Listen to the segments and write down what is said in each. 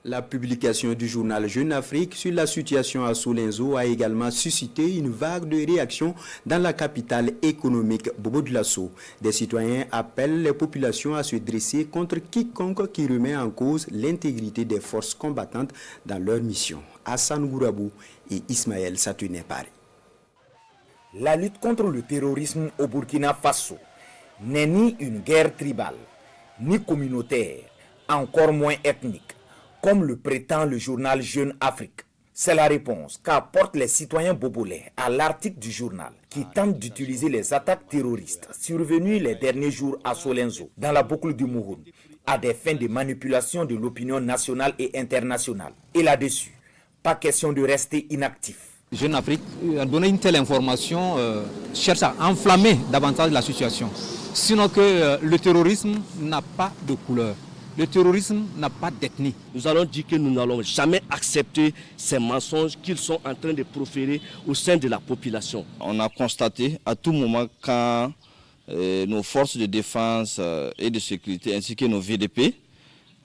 La publication du journal Jeune Afrique sur la situation à Solenzo a également suscité une vague de réactions dans la capitale économique Bobo-Dioulasso. Des citoyens appellent les populations à se dresser contre quiconque qui remet en cause l'intégrité des forces combattantes dans leur mission. Hassan Gourabou et Ismaël Satuné Paris. La lutte contre le terrorisme au Burkina Faso n'est ni une guerre tribale, ni communautaire, encore moins ethnique, comme le prétend le journal Jeune Afrique. C'est la réponse qu'apportent les citoyens bobolais à l'article du journal qui tente d'utiliser les attaques terroristes survenues les derniers jours à Solenzo, dans la boucle du Mouhoun, à des fins de manipulation de l'opinion nationale et internationale. Et là-dessus, pas question de rester inactif. Jeune Afrique, a donné une telle information, cherche à enflammer davantage la situation. Sinon que le terrorisme n'a pas de couleur. Le terrorisme n'a pas d'ethnie. Nous allons dire que nous n'allons jamais accepter ces mensonges qu'ils sont en train de proférer au sein de la population. On a constaté à tout moment quand nos forces de défense et de sécurité ainsi que nos VDP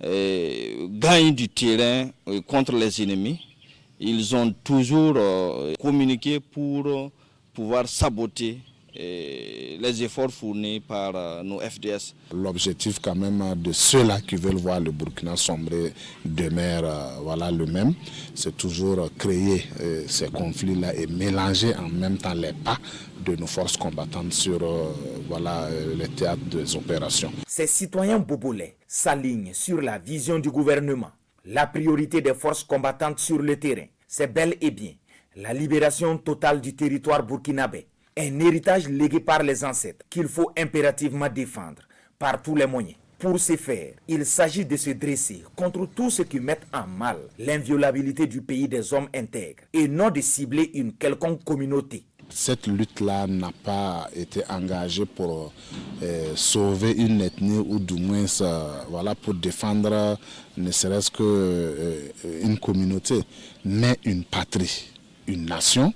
gagnent du terrain contre les ennemis. Ils ont toujours communiqué pour pouvoir saboter les efforts fournis par nos FDS. L'objectif quand même de ceux-là qui veulent voir le Burkina sombrer demeure le même. C'est toujours créer ces conflits-là et mélanger en même temps les pas de nos forces combattantes sur les théâtres des opérations. Ces citoyens bobolais s'alignent sur la vision du gouvernement. La priorité des forces combattantes sur le terrain, c'est bel et bien la libération totale du territoire burkinabé. Un héritage légué par les ancêtres qu'il faut impérativement défendre par tous les moyens. Pour ce faire, il s'agit de se dresser contre tous ceux qui mettent en mal l'inviolabilité du pays des hommes intègres et non de cibler une quelconque communauté. Cette lutte-là n'a pas été engagée pour sauver une ethnie ou du moins pour défendre ne serait-ce qu'une communauté, mais une patrie, une nation,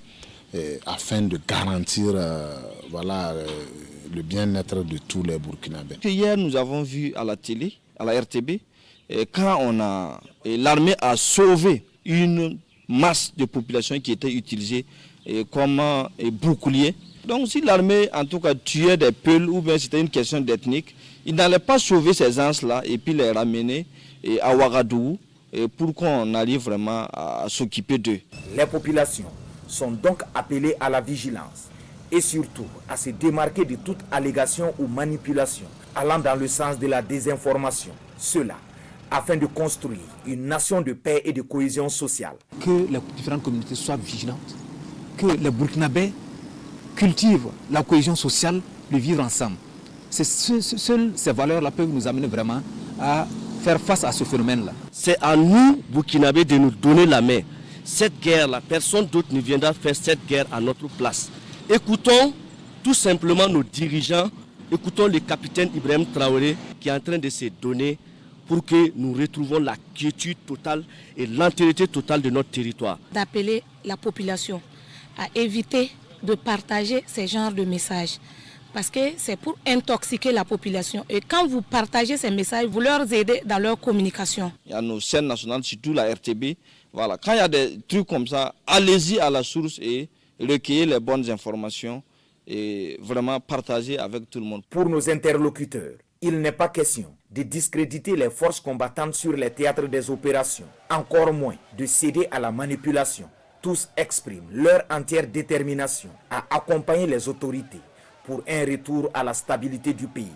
afin de garantir le bien-être de tous les Burkinabés. Hier, nous avons vu à la télé, à la RTB, quand l'armée a sauvé une masse de population qui était utilisée comme bouclier. Donc si l'armée en tout cas tuait des peuls ou bien c'était une question d'ethnique, il n'allait pas sauver ces gens-là et puis les ramener à Ouagadougou pour qu'on arrive vraiment à s'occuper d'eux. Les populations sont donc appelées à la vigilance et surtout à se démarquer de toute allégation ou manipulation allant dans le sens de la désinformation. Cela afin de construire une nation de paix et de cohésion sociale. Que les différentes communautés soient vigilantes, que les Burkinabés cultivent la cohésion sociale, le vivre ensemble. Seules ces valeurs-là peuvent nous amener vraiment à faire face à ce phénomène-là. C'est à nous, Burkinabés, de nous donner la main. Cette guerre-là, personne d'autre ne viendra faire cette guerre à notre place. Écoutons tout simplement nos dirigeants, écoutons le capitaine Ibrahim Traoré qui est en train de se donner pour que nous retrouvons la quiétude totale et l'entièreté totale de notre territoire. D'appeler la population à éviter de partager ces genres de messages parce que c'est pour intoxiquer la population. Et quand vous partagez ces messages, vous leur aidez dans leur communication. Il y a nos chaînes nationales, surtout la RTB. Voilà. Quand il y a des trucs comme ça, allez-y à la source et recueillez les bonnes informations et vraiment partager avec tout le monde. Pour nos interlocuteurs, il n'est pas question de discréditer les forces combattantes sur les théâtres des opérations, encore moins de céder à la manipulation. Tous expriment leur entière détermination à accompagner les autorités pour un retour à la stabilité du pays.